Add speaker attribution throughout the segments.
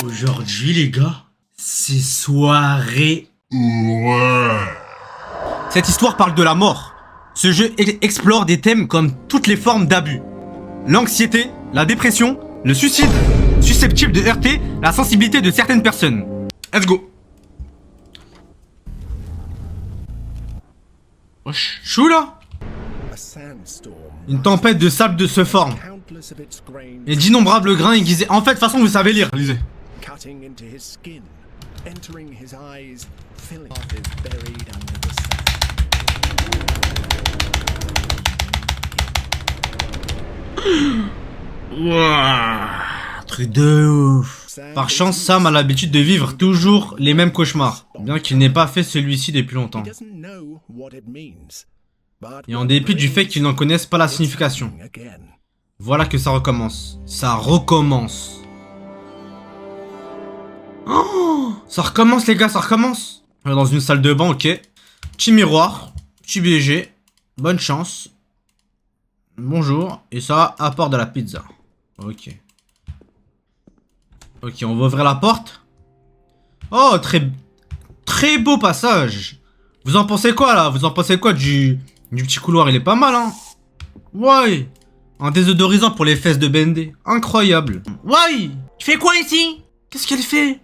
Speaker 1: Aujourd'hui les gars, c'est soirée. Ouais. Cette histoire parle de la mort. Ce jeu explore des thèmes comme toutes les formes d'abus. L'anxiété, la dépression, le suicide, susceptible de heurter la sensibilité de certaines personnes. Let's go. Wesh, chou là. Une tempête de sable se forme. Et d'innombrables grains aiguisés. En fait, de toute façon, vous savez lire. Lisez. Truc de ouf. Par chance, Sam a l'habitude de vivre toujours les mêmes cauchemars, bien qu'il n'ait pas fait celui-ci depuis longtemps. Et en dépit du fait qu'il n'en connaisse pas la signification. Voilà que ça recommence. Ça recommence. Oh, ça recommence les gars, ça recommence. Dans une salle de bain, ok. Petit miroir, petit BG. Bonne chance. Bonjour. Et ça apporte de la pizza. Ok. Ok, on va ouvrir la porte. Oh, très beau passage. Vous en pensez quoi là? Vous en pensez quoi du petit couloir? Il est pas mal, hein? Ouais. Un désodorisant pour les fesses de Bendé. Incroyable. Ouais. Tu fais quoi ici? Qu'est-ce qu'elle fait?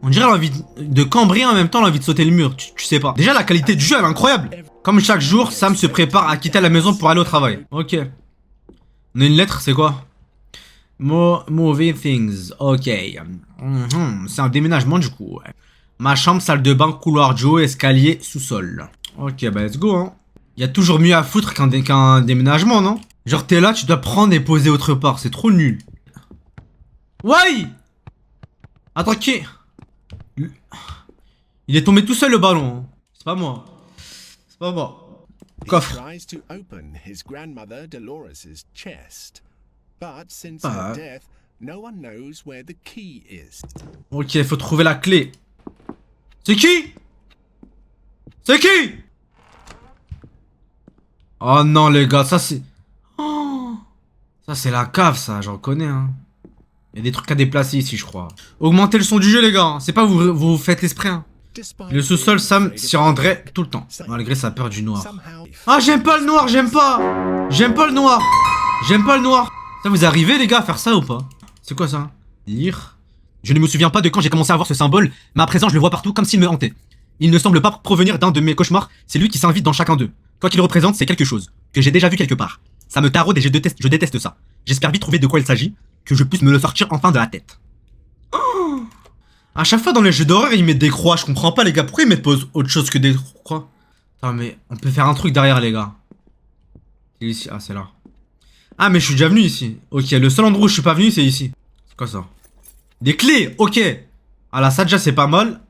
Speaker 1: On dirait l'envie de cambrer en même temps l'envie de sauter le mur. Tu sais pas. Déjà, la qualité du jeu, elle est incroyable. Comme chaque jour, Sam se prépare à quitter la maison pour aller au travail. Ok. On a une lettre, c'est quoi? Moving things. Ok. C'est un déménagement du coup. Ouais. Ma chambre, salle de bain, couloir de haut, escalier, sous-sol. Ok, bah let's go, hein. Y a toujours mieux à foutre qu'un déménagement, non? Genre t'es là, tu dois prendre et poser autre part. C'est trop nul. Ouais. Attends, qui? Il est tombé tout seul le ballon. Hein. C'est pas moi. C'est pas moi. Coffre. Ok, faut trouver la clé. C'est qui? C'est qui? Oh non les gars, ça c'est... Oh, ça c'est la cave ça, j'en connais hein. Il y a des trucs à déplacer ici je crois. Augmentez le son du jeu les gars, hein. C'est pas vous faites l'esprit hein. Le sous-sol, Sam s'y rendrait tout le temps, malgré sa peur du noir. Ah j'aime pas le noir, j'aime pas. J'aime pas le noir. J'aime pas le noir. Ça vous arrivez les gars à faire ça ou pas? C'est quoi ça? Lire. Je ne me souviens pas de quand j'ai commencé à voir ce symbole, mais à présent je le vois partout comme s'il me hantait. Il ne semble pas provenir d'un de mes cauchemars, c'est lui qui s'invite dans chacun d'eux. Quoi qu'il représente, c'est quelque chose que j'ai déjà vu quelque part. Ça me taraude et je déteste ça. J'espère vite trouver de quoi il s'agit, que je puisse me le sortir enfin de la tête. Oh, à chaque fois dans les jeux d'horreur, ils mettent des croix. Je comprends pas les gars, pourquoi ils mettent autre chose que des croix? Attends mais on peut faire un truc derrière les gars. C'est ici, ah c'est là. Ah mais je suis déjà venu ici. Ok, le seul endroit où je suis pas venu c'est ici. C'est quoi ça? Des clés, ok. Ah là ça déjà c'est pas mal.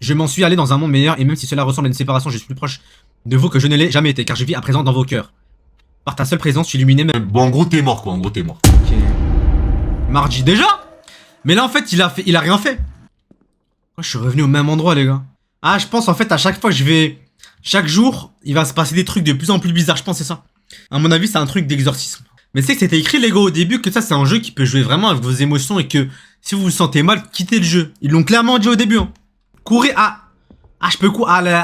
Speaker 1: Je m'en suis allé dans un monde meilleur et même si cela ressemble à une séparation, je suis plus proche de vous que je ne l'ai jamais été car je vis à présent dans vos cœurs. Par ta seule présence, tu illuminais même...
Speaker 2: Bon en gros t'es mort quoi, en gros t'es mort.
Speaker 1: Ok. Mardi déjà? Mais là en fait il a rien fait. Moi, je suis revenu au même endroit les gars. Ah je pense en fait à chaque fois que je vais... Chaque jour, il va se passer des trucs de plus en plus bizarres, je pense c'est ça. À mon avis c'est un truc d'exorcisme. Mais c'est que c'était écrit les gars au début que ça c'est un jeu qui peut jouer vraiment avec vos émotions et que si vous vous sentez mal, quittez le jeu. Ils l'ont clairement dit au début hein. Courez à... Ah je peux courir... Ah là.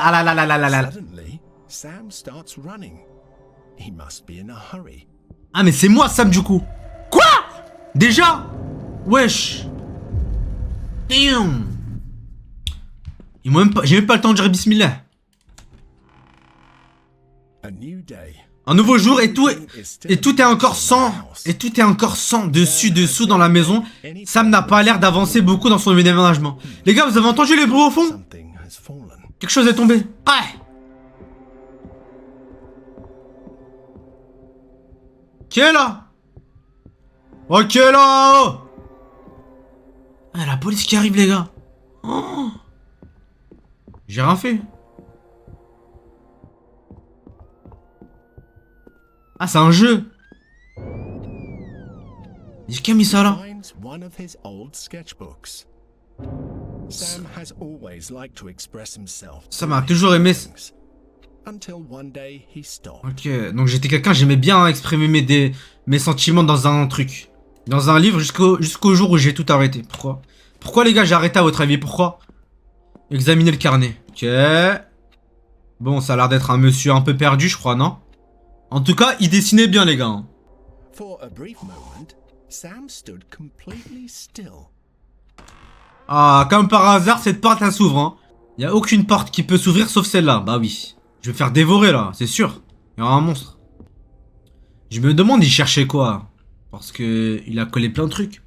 Speaker 1: Ah mais c'est moi Sam du coup. Quoi? Déjà? Wesh. Damn. J'ai même pas le temps de dire bismillah. Un nouveau jour et tout est encore sans. Et tout est encore sans dessous dans la maison. Sam n'a pas l'air d'avancer beaucoup dans son déménagement. Les gars, vous avez entendu les bruits au fond? Quelque chose est tombé. Ouais. Qui est là? Ok là. Ah, la police qui arrive les gars. Oh. J'ai rien fait. Ah c'est un jeu. Qui a mis ça là? Ça m'a toujours aimé. Ok, donc j'étais quelqu'un, j'aimais bien exprimer mes sentiments dans un truc. Dans un livre jusqu'au jour où j'ai tout arrêté. Pourquoi? Pourquoi les gars j'ai arrêté à votre avis? Pourquoi? Examiner le carnet. Ok. Bon, ça a l'air d'être un monsieur un peu perdu, je crois, non? En tout cas, il dessinait bien, les gars. Hein. Ah, comme par hasard, cette porte, elle s'ouvre. Hein. Il n'y a aucune porte qui peut s'ouvrir sauf celle-là. Bah oui. Je vais me faire dévorer, là, c'est sûr. Il y aura un monstre. Je me demande, il cherchait quoi? Parce que il a collé plein de trucs.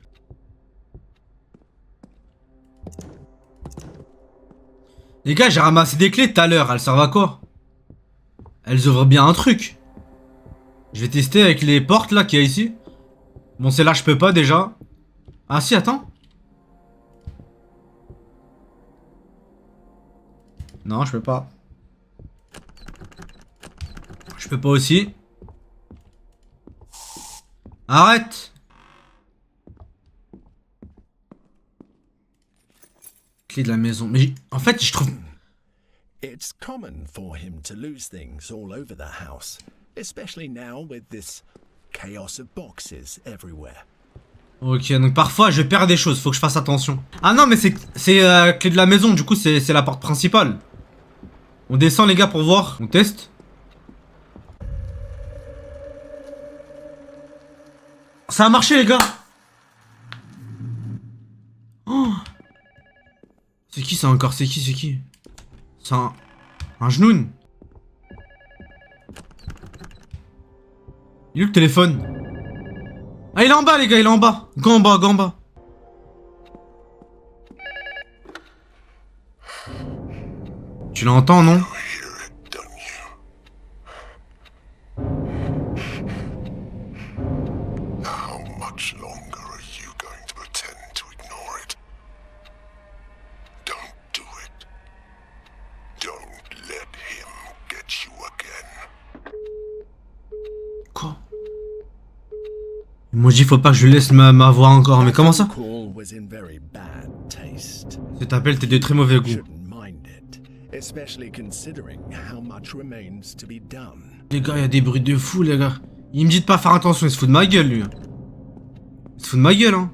Speaker 1: Les gars, j'ai ramassé des clés tout à l'heure. Elles servent à quoi? Elles ouvrent bien un truc. Je vais tester avec les portes là qu'il y a ici. Bon, celle-là, je peux pas déjà. Ah si, attends. Non, je peux pas. Je peux pas aussi. Arrête. Clé de la maison. Mais en fait, je trouve...
Speaker 2: It's common for him to lose things all over the house, especially now with this chaos of boxes everywhere.
Speaker 1: Ok, donc parfois je perds des choses, faut que je fasse attention. Ah non, mais c'est clé de la maison, du coup c'est la porte principale. On descend les gars pour voir, on teste. Ça a marché les gars. Oh. C'est qui ça encore? C'est qui? C'est un genoun. Il est où le téléphone? Ah, il est en bas, les gars, il est en bas. Gamba. Tu l'entends, non? Quoi? Moi, je dis, faut pas que je laisse ma voix encore, mais comment ça? Cet appel, t'es de très mauvais goût. Les gars, il y a des bruits de fou, les gars. Il me dit de pas faire attention, il se fout de ma gueule, lui. Il se fout de ma gueule, hein.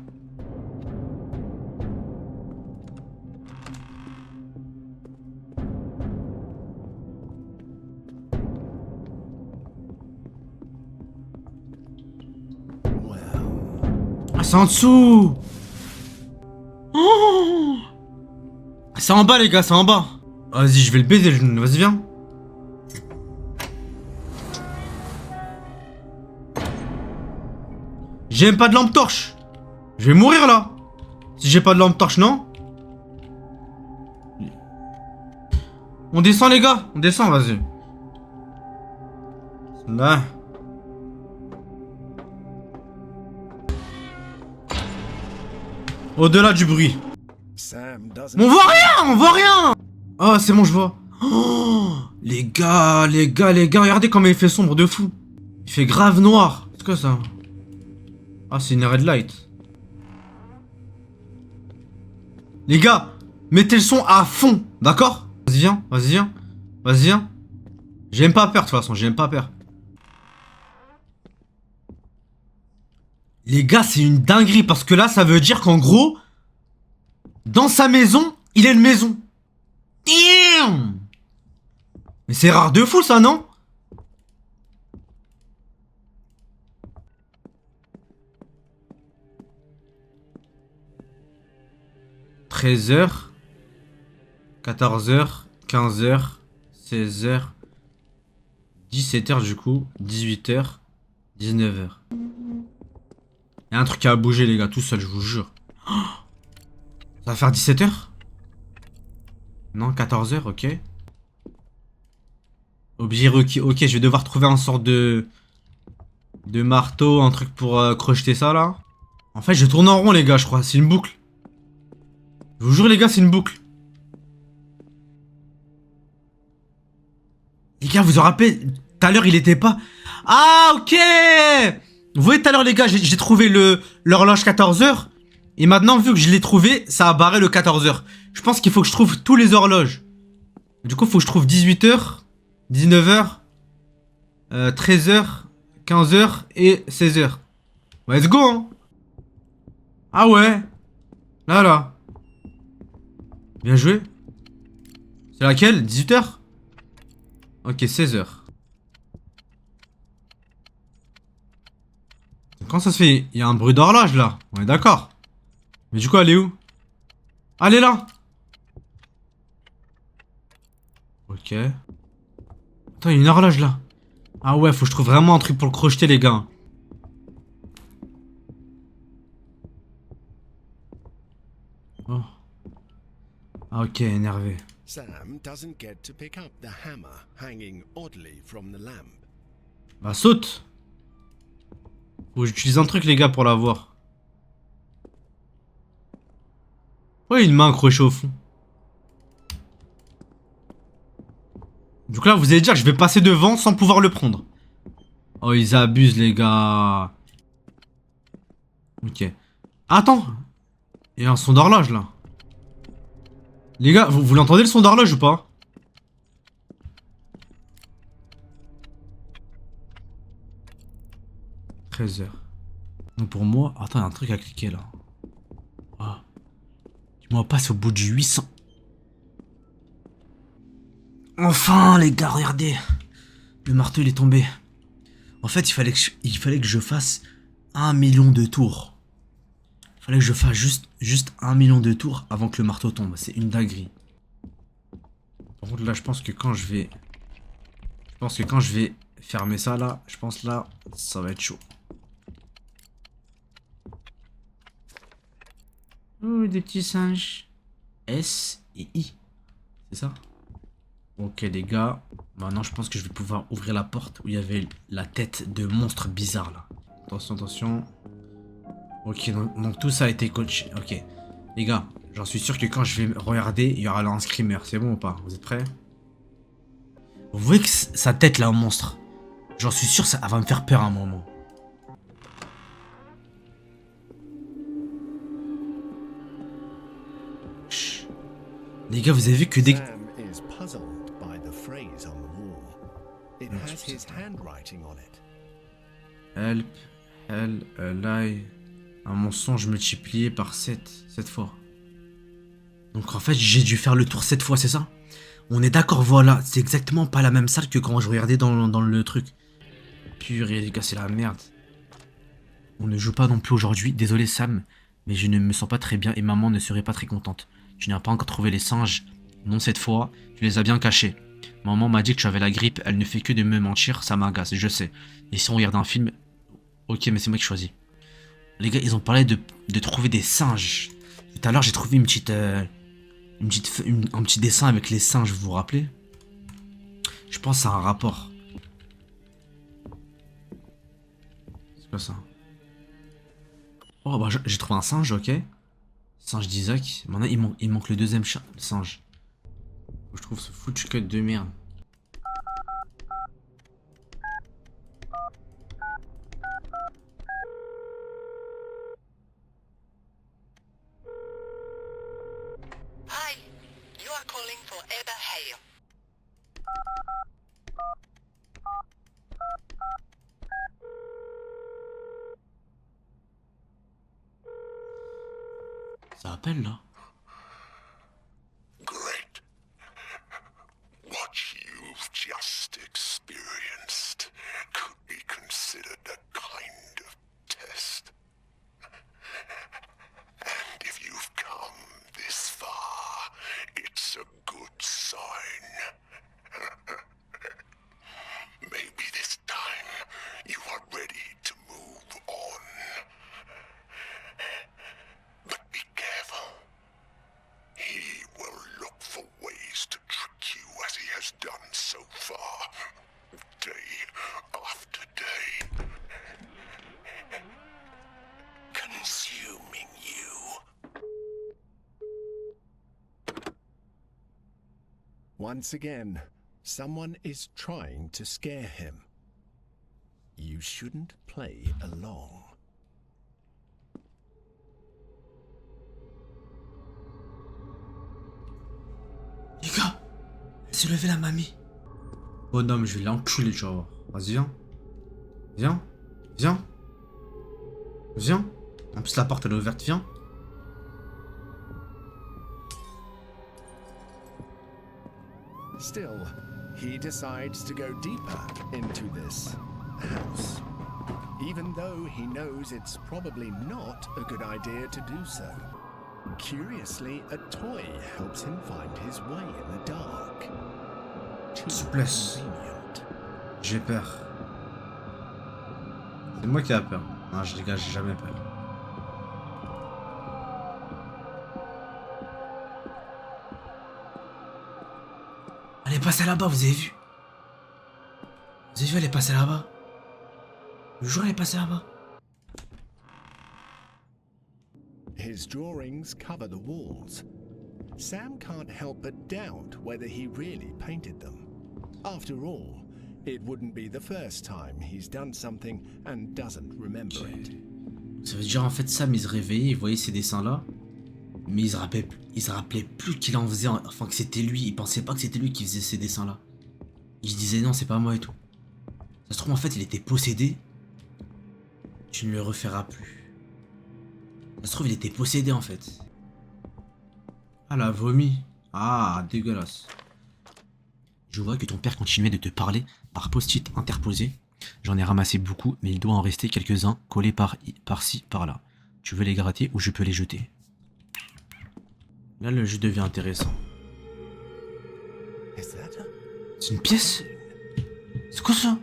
Speaker 1: Ah, c'est en dessous. Oh, c'est en bas, les gars, c'est en bas. Vas-y, je vais le baiser, le genou. Vas-y, viens. J'ai même pas de lampe torche. Je vais mourir là. Si j'ai pas de lampe torche, non? On descend, les gars. On descend, vas-y. Là. Au-delà du bruit. On voit rien. Ah, c'est bon, je vois. Oh, les gars, regardez comment il fait sombre de fou. Il fait grave noir. C'est quoi ça? Ah, c'est une red light. Les gars, mettez le son à fond, d'accord? Vas-y, viens. J'ai même pas peur de toute façon, j'ai même pas peur. Les gars, c'est une dinguerie parce que là, ça veut dire qu'en gros, dans sa maison, il a une maison. Damn! Mais c'est rare de fou ça, non? « 13h, 14h, 15h, 16h, 17h du coup, 18h, 19h. » Il y a un truc qui a bougé les gars, tout seul, je vous jure. Oh, ça va faire 17h? Non, 14h, ok. Objet requis, ok, je vais devoir trouver un sort de marteau, un truc pour crocheter ça là. En fait, je tourne en rond les gars, je crois, c'est une boucle. Je vous jure les gars, c'est une boucle. Les gars, vous vous rappelez, tout à l'heure il était pas... Ah, ok. Vous voyez tout à l'heure les gars, j'ai trouvé l'horloge 14h. Et maintenant, vu que je l'ai trouvé, ça a barré le 14h. Je pense qu'il faut que je trouve tous les horloges. Du coup, il faut que je trouve 18h, 19h, 13h, 15h et 16h. Let's go, hein. Ah ouais. Là. Bien joué. C'est laquelle? 18h? Ok, 16h. Quand ça se fait? Il y a un bruit d'horloge là. On est d'accord. Mais du coup, elle est où? Ah, elle est là. Ok. Attends, il y a une horloge là. Ah ouais, faut que je trouve vraiment un truc pour le crocheter, les gars. Oh. Ah ok, énervé.
Speaker 2: Sam doesn't get to pick up the hammer hanging oddly from the lamp.
Speaker 1: Bah saute. Faut que j'utilise un truc, les gars, pour l'avoir. Ouais, une main accrochée au fond. Du coup là, vous allez dire que je vais passer devant sans pouvoir le prendre. Oh, ils abusent, les gars. Ok. Attends. Il y a un son d'horloge, là. Les gars, vous l'entendez, le son d'horloge ou pas? « 13h. Donc pour moi... Attends, il y a un truc à cliquer, là. Ah. Dis-moi, passe au bout du 800. Enfin, les gars, regardez. Le marteau, il est tombé. En fait, il fallait que je fasse 1 million de tours. Il fallait que je fasse juste 1 million de tours avant que le marteau tombe. C'est une dinguerie. Par contre, là, je pense que quand je vais... fermer ça, là, je pense là, ça va être chaud. Oh, des petits singes. S et I. C'est ça? Ok, les gars. Maintenant, je pense que je vais pouvoir ouvrir la porte où il y avait la tête de monstre bizarre, là. Attention, attention. Ok, donc tout ça a été coaché. Ok. Les gars, j'en suis sûr que quand je vais regarder, il y aura là un screamer. C'est bon ou pas? Vous êtes prêts? Vous voyez que sa tête, là, un monstre. J'en suis sûr, ça va me faire peur à un moment. Chut. Les gars, vous avez vu que dès que...
Speaker 2: Sam is puzzled by the phrase on the wall. It has his handwriting on it.
Speaker 1: Help, hell, lie. Un mensonge multiplié par 7 fois. Donc en fait, j'ai dû faire le tour 7 fois, c'est ça? On est d'accord, voilà. C'est exactement pas la même salle que quand je regardais dans le truc. Purée, les gars, c'est la merde. On ne joue pas non plus aujourd'hui. Désolé, Sam, mais je ne me sens pas très bien et maman ne serait pas très contente. Tu n'as pas encore trouvé les singes? Non, cette fois, tu les as bien cachés. Maman m'a dit que tu avais la grippe. Elle ne fait que de me mentir. Ça m'agace, je sais. Et si on regarde un film... Ok, mais c'est moi qui choisis. Les gars, ils ont parlé de trouver des singes. Tout à l'heure, j'ai trouvé un petit dessin avec les singes, vous vous rappelez? Je pense que ça a un rapport. C'est quoi ça? Oh, bah j'ai trouvé un singe, ok. Singe d'Isaac. Maintenant, il manque le deuxième singe. Je trouve ce foutu code de merde.
Speaker 3: Hi, you are calling for Eba Hale.
Speaker 1: Ça appelle là.
Speaker 4: Great. What you've just experienced could be considered a kind of test. And if you've come this far, it's a good sign. Maybe this time you are ready to move on. But be careful. He will look for ways to trick you as he has done so far, day after day. Consuming you.
Speaker 2: Once again, someone is trying to scare him. You shouldn't play along.
Speaker 1: Les gars, elle s'est levée la mamie. Oh non, mais je vais l'enculer, tu vas voir. Vas-y, viens. Viens. Viens. Viens. En plus, la porte, elle est ouverte, viens.
Speaker 2: Still, he decides to go deeper into this house, even though he knows it's probably not a good idea to do so. Curiously, a toy helps him find his way in the dark. Too
Speaker 1: Souplesse.
Speaker 2: convenient.
Speaker 1: J'ai peur. C'est moi qui ai peur. Non, les gars, j'ai jamais peur. Elle est passée là-bas, vous avez vu? Vous avez vu, elle est passée là-bas. Le jour, elle est passée là-bas.
Speaker 2: His drawings cover the walls. Sam can't help but doubt whether he really painted them. After all, it wouldn't be the first time he's done something and doesn't remember it.
Speaker 1: Ça veut dire en fait Sam il se réveillait, il voyait ces dessins là, mais il se rappelait plus qu'il en faisait, enfin que c'était lui, il pensait pas que c'était lui qui faisait ces dessins là. Il se disait non c'est pas moi et tout. Ça se trouve en fait il était possédé, tu ne le referas plus. Ça se trouve il était possédé en fait. Ah la vomi, ah dégueulasse. Je vois que ton père continuait de te parler par post-it interposé. J'en ai ramassé beaucoup, mais il doit en rester quelques-uns collés par-ci, par-là. Tu veux les gratter ou je peux les jeter? Là, le jeu devient intéressant. C'est une pièce? C'est quoi ça?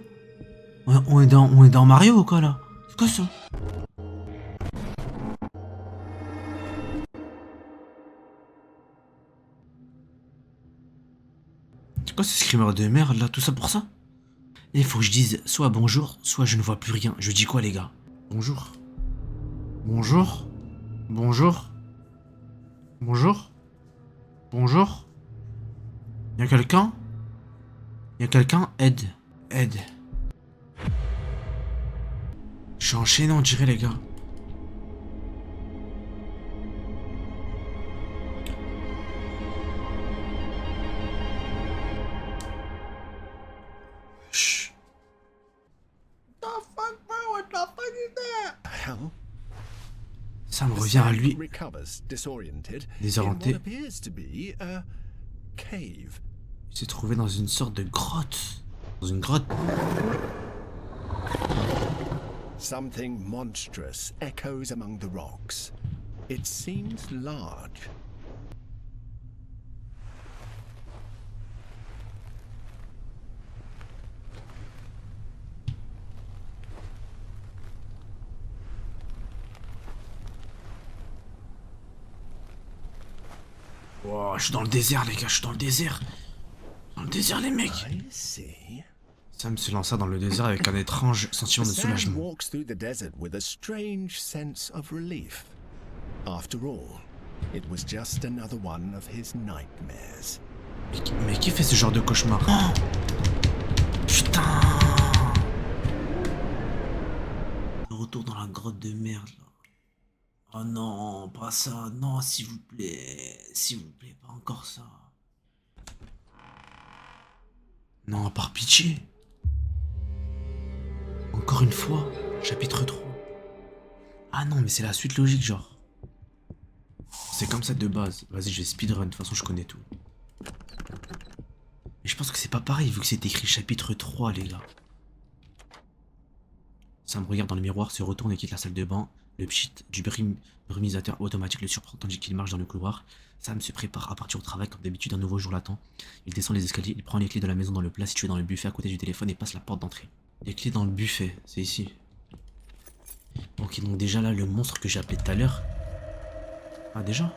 Speaker 1: On est dans Mario ou quoi là? C'est quoi ça? C'est quoi ce screamer de merde là? Tout ça pour ça? Il faut que je dise soit bonjour, soit je ne vois plus rien. Je dis quoi les gars? Bonjour. Bonjour. Bonjour. Bonjour. Bonjour. Y'a quelqu'un? Y'a quelqu'un? Aide. Aide. Je suis enchaîné on dirait les gars. Ça me revient à lui. Désorienté. Il s'est trouvé dans une sorte de grotte. Dans une grotte.
Speaker 2: Something monstrous echoes among the rocks. It seems large.
Speaker 1: Wow, je suis dans le désert les gars, je suis dans le désert. Dans le désert les mecs. Sam se lança dans le désert avec un étrange sentiment de soulagement.
Speaker 2: Sam walks through the desert with a strange sense of relief. After all, it was just another one of his nightmares.
Speaker 1: Mais qui fait ce genre de cauchemar? Oh putain! Le retour dans la grotte de merde là. Oh non, pas ça, non s'il vous plaît, pas encore ça. Non, par pitié. Encore une fois, chapitre 3. Ah non, mais c'est la suite logique, genre. C'est comme ça de base. Vas-y, je vais speedrun, de toute façon, je connais tout. Mais je pense que c'est pas pareil, vu que c'est écrit chapitre 3, les gars. Sam regarde dans le miroir, se retourne et quitte la salle de bain. Le pchit du brumisateur automatique le surprend tandis qu'il marche dans le couloir. Sam se prépare à partir au travail comme d'habitude, un nouveau jour l'attend. Il descend les escaliers, il prend les clés de la maison dans le plat situé dans le buffet à côté du téléphone et passe la porte d'entrée. Les clés dans le buffet, c'est ici. Ok, donc déjà là, le monstre que j'ai appelé tout à l'heure. Ah, déjà?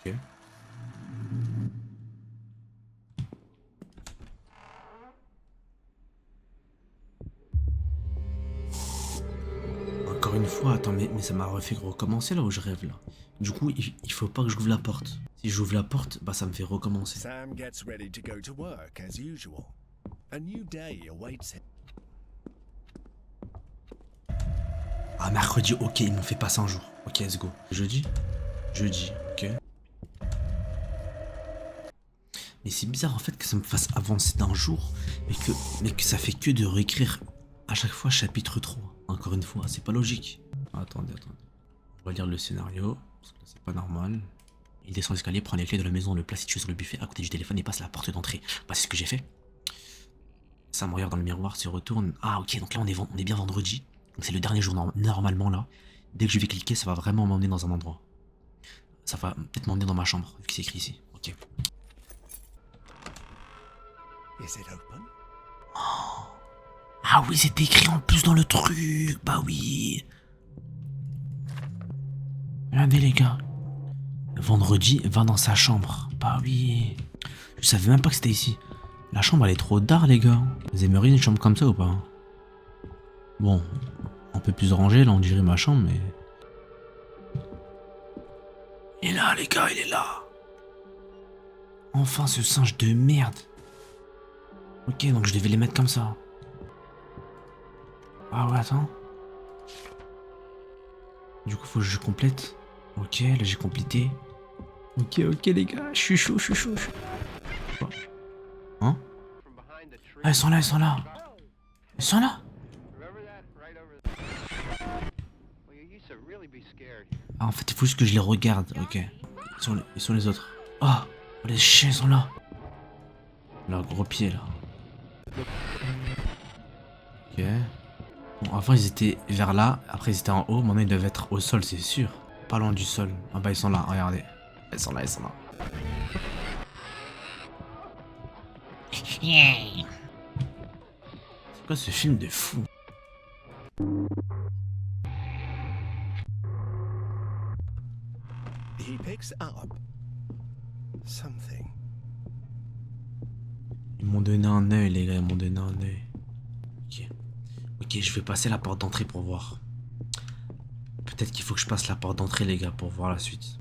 Speaker 1: Ok. Encore une fois, attends, mais ça m'a refait recommencer là où je rêve là. Du coup, il faut pas que j'ouvre la porte. Si j'ouvre la porte, bah ça me fait recommencer.
Speaker 2: Sam gets ready to go to work as usual. A new day awaits him.
Speaker 1: Ah, mercredi, ok, ils m'ont fait passer un jour. Ok, let's go. Jeudi, ok. Mais c'est bizarre en fait que ça me fasse avancer d'un jour, mais que ça fait que de réécrire à chaque fois chapitre 3. Encore une fois, c'est pas logique. Attendez. On va lire le scénario, parce que c'est pas normal. Il descend l'escalier, prend les clés de la maison, le place situé sur le buffet à côté du téléphone et passe la porte d'entrée. Bah c'est ce que j'ai fait. Sam regarde dans le miroir, se retourne. Ah ok, donc là on est bien vendredi. Donc c'est le dernier jour normalement là. Dès que je vais cliquer, ça va vraiment m'emmener dans un endroit. Ça va peut-être m'emmener dans ma chambre, vu que c'est écrit ici. Ok.
Speaker 2: Is it open?
Speaker 1: Ah oui, c'est écrit en plus dans le truc. Bah oui. Regardez les gars. Vendredi, va dans sa chambre. Bah oui. Je savais même pas que c'était ici. La chambre elle est trop dark les gars. Vous aimeriez une chambre comme ça ou pas? Bon, un peu plus rangée là on dirait ma chambre mais... Il est là les gars, il est là. Enfin ce singe de merde. Ok donc je devais les mettre comme ça. Ah ouais attends. Du coup faut que je complète. Ok là j'ai complété. Ok les gars, je suis chaud. Hein? Ah ils sont là. Ils sont là. Ah en fait il faut juste que je les regarde, ok. Ils sont les autres. Oh, les chiens sont là. Leur gros pied là. Ok. Bon avant ils étaient vers là, après ils étaient en haut, maintenant ils doivent être au sol c'est sûr. Pas loin du sol. Ah bah ils sont là, regardez. Ils sont là. C'est quoi ce film de fou?
Speaker 2: He picks up something.
Speaker 1: Ils m'ont donné un œil les gars, ils m'ont donné un œil. Ok, je vais passer la porte d'entrée pour voir. Peut-être qu'il faut que je passe la porte d'entrée les gars pour voir la suite.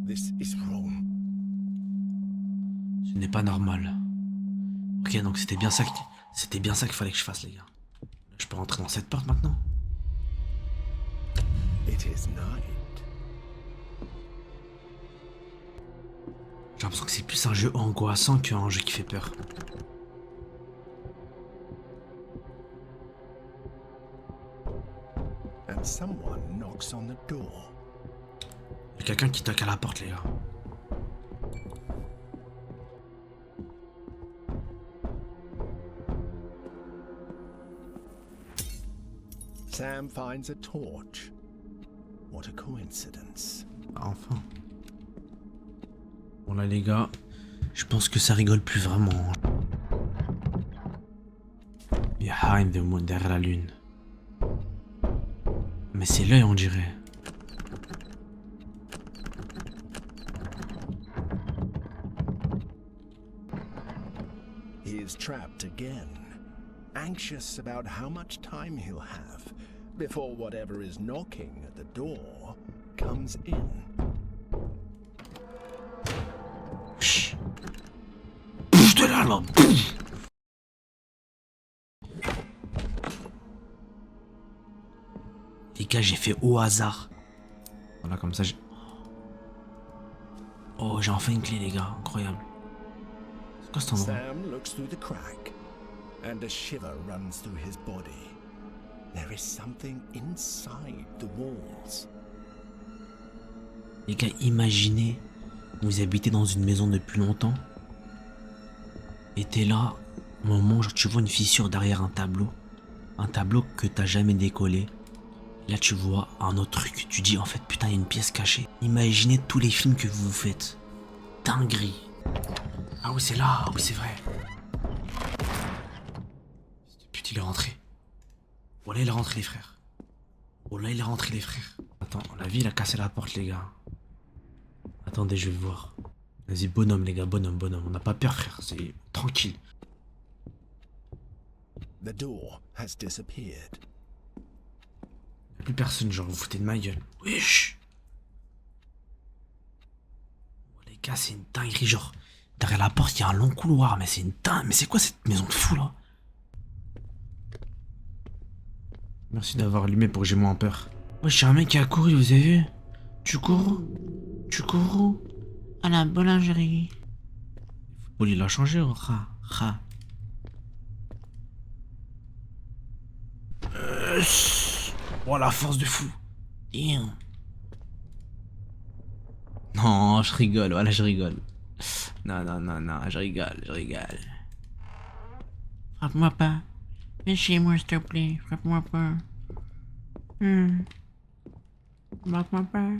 Speaker 2: This is wrong.
Speaker 1: Ce n'est pas normal. Ok donc c'était bien ça qu'il fallait que je fasse les gars. Je peux rentrer dans cette porte maintenant?
Speaker 2: It is night.
Speaker 1: J'ai l'impression que c'est plus un jeu angoissant qu'un jeu qui fait peur.
Speaker 2: And someone knocks on the door.
Speaker 1: Il y a quelqu'un qui toque à la porte les gars.
Speaker 2: Sam finds a torch. What a coincidence.
Speaker 1: Enfin. Bon là les gars, je pense que ça rigole plus vraiment. Behind the moon, derrière la lune. Mais c'est l'œil on dirait.
Speaker 2: He is trapped again, anxious about how much time he'll have before whatever is knocking at the door comes in.
Speaker 1: Chut. Bouge de là là. Bouge. Les gars j'ai fait au hasard. Voilà comme ça j'ai... Oh j'ai enfin une clé les gars, incroyable. C'est quoi cet endroit?
Speaker 2: Sam looks through the crack, and a shiver runs through his body. There is something inside the walls.
Speaker 1: Les gars, imaginez, vous habitez dans une maison depuis longtemps, et t'es là, au moment où genre, tu vois une fissure derrière un tableau que t'as jamais décollé. Là tu vois un autre truc, tu dis en fait putain il y a une pièce cachée. Imaginez tous les films que vous vous faites. Dinguerie. Ah oui c'est là, ah oui c'est vrai. Putain il est rentré. Oh là il est rentré les frères. Oh là il est rentré les frères. Attends, la vie il a cassé la porte les gars. Attendez je vais voir. Vas-y bonhomme les gars, bonhomme. On n'a pas peur frère, c'est tranquille.
Speaker 2: The door has disappeared.
Speaker 1: Y'a plus personne, genre vous foutez de ma gueule. Wesh. Oh, les gars c'est une dinguerie genre. Derrière la porte il y a un long couloir mais c'est une dingue. Mais c'est quoi cette maison de fou là? Merci d'avoir allumé pour que j'ai moins peur. Wesh y'a un mec qui a couru, vous avez vu? Tu cours à la boulangerie. Le football il a changé oh. Yes. Oh, la force de fou. Damn. Non, je rigole, voilà, je rigole. Non, non, non, non, je rigole, je rigole. Frappe-moi pas. Viens chez moi, s'il te plaît. Frappe-moi pas. Frappe-moi pas.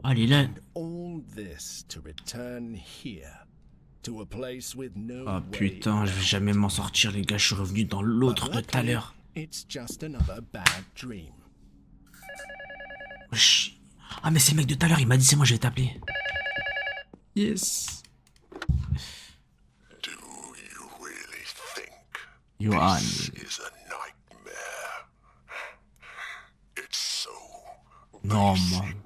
Speaker 1: Allez, là.
Speaker 2: All this to return here, to a place with no
Speaker 1: Oh
Speaker 2: way
Speaker 1: putain, je vais jamais m'en sortir, les gars. Je suis revenu dans l'autre de tout à l'heure.
Speaker 2: It's just another bad dream.
Speaker 1: Wesh. Ah, mais c'est le mec de tout à l'heure, il m'a dit c'est moi, je vais t'appeler. Yes.
Speaker 4: Do you really think
Speaker 1: Johan.
Speaker 4: this is a nightmare? It's so
Speaker 1: Non,
Speaker 4: basic.
Speaker 1: man.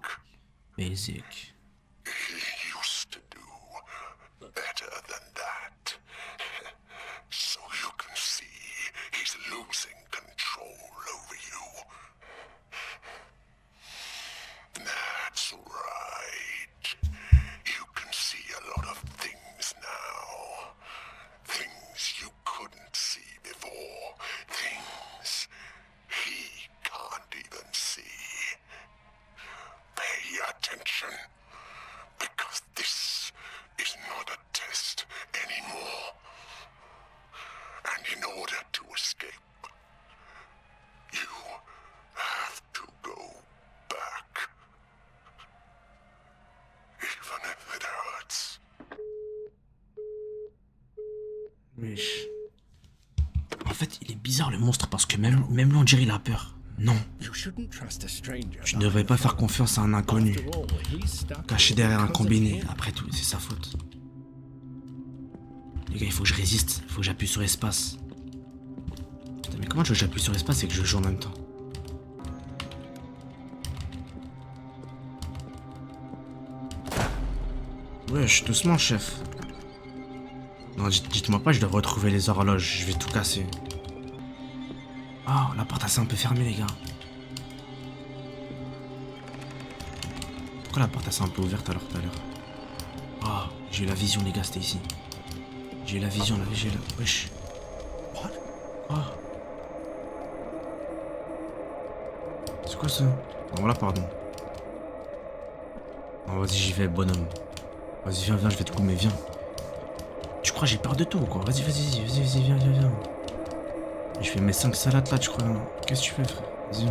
Speaker 1: Basic.
Speaker 4: He used to do better than that. So you can see he's losing control over you. That's right. You can see a lot of things now. Things you couldn't see before. Things he can't even see. Pay attention, because this is not a test anymore. And in order to escape, you have to go back. Even if it hurts.
Speaker 1: Wesh. En fait, il est bizarre le monstre parce que même lui on dirait il a peur. Non,
Speaker 2: You shouldn't trust a stranger.
Speaker 1: je ne devrais pas faire confiance à un inconnu.
Speaker 2: After all, he's stuck
Speaker 1: Caché
Speaker 2: here
Speaker 1: derrière un
Speaker 2: because of
Speaker 1: combiné.
Speaker 2: him.
Speaker 1: Après tout, c'est sa faute. Les gars, il faut que je résiste. Il faut que j'appuie sur espace. Putain, mais comment tu veux que j'appuie sur espace et que je joue en même temps? Wesh, doucement, chef. Non, dites-moi pas, je dois retrouver les horloges. Je vais tout casser. Oh, la porte est un peu fermée, les gars. Pourquoi la porte est un peu ouverte alors tout à l'heure? Oh, j'ai eu la vision, les gars, c'était ici. J'ai eu la vision, là, j'ai eu la... Wesh.
Speaker 2: What?
Speaker 1: Oh. C'est quoi ça? Bon, voilà, pardon. Non, vas-y, j'y vais, bonhomme. Vas-y, viens, viens, je vais te coumer, viens. Tu crois que j'ai peur de tout ou quoi? Vas-y, vas-y, vas-y, vas-y, viens, viens, viens. Je fais mes 5 salades là, tu crois? Qu'est-ce que tu fais, frère? Vas-y.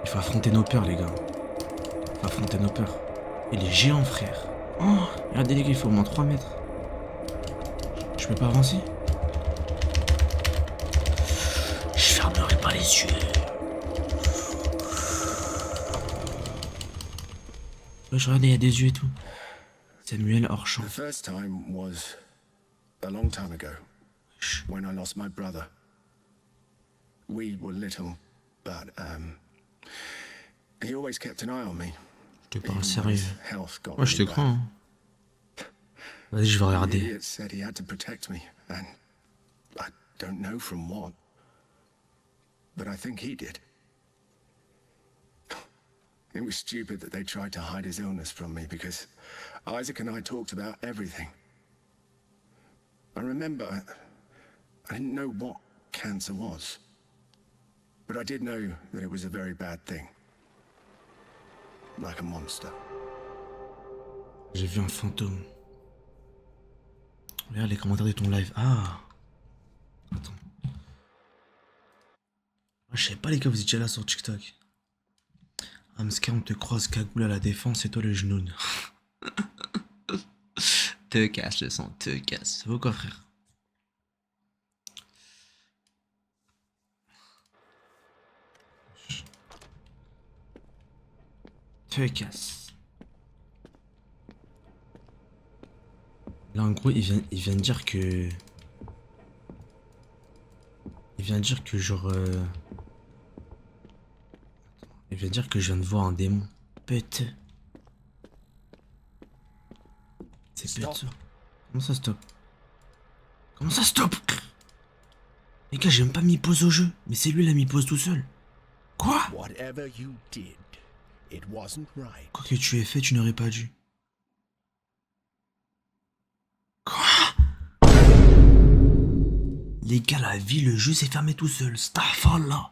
Speaker 1: Il faut affronter nos peurs, les gars. Il faut affronter nos peurs. Il est géant, frère. Oh, regardez, les gars, il faut au moins 3 mètres. Je peux pas avancer? Je fermerai pas les yeux. Ouais, je regarde, il y a des yeux et tout. Samuel Orchamp.
Speaker 2: The first time was a long time ago, when I lost my brother. We were little, but he always kept an eye on me.
Speaker 1: Je te parle
Speaker 2: Even when
Speaker 1: sérieux.
Speaker 2: his health got
Speaker 1: Ouais, je te
Speaker 2: really
Speaker 1: crois,
Speaker 2: bad.
Speaker 1: hein. Vas-y, je vais
Speaker 2: The
Speaker 1: regarder.
Speaker 2: idiot said he had to protect me, and I don't know from what, but I think he did. It was stupid that they tried to hide his illness from me because Isaac and I talked about everything. I remember I didn't know what cancer was, but I did know that it was a very bad thing. Like a monster.
Speaker 1: J'ai vu un fantôme. Regarde les commentaires de ton live. Ah. Attends. Ah, je savais pas les gars, vous étiez là sur TikTok. Amska, on te croise cagoule à la défense et toi le genou. Te casse le sang, te casse. Ça vaut quoi, frère? Te casse. Là, en gros, il vient de dire que... Il vient de dire que genre... Il vient de dire que je viens de voir un démon. Pute. C'est pute.
Speaker 2: Stop.
Speaker 1: Comment ça stop? Comment ça stop? Les gars, j'ai même pas mis pause au jeu. Mais c'est lui, il a mis pause tout seul. Quoi?
Speaker 2: Whatever you did, it wasn't right.
Speaker 1: Quoi que tu aies fait, tu n'aurais pas dû. Quoi? Les gars, la vie, le jeu s'est fermé tout seul. Starfall là.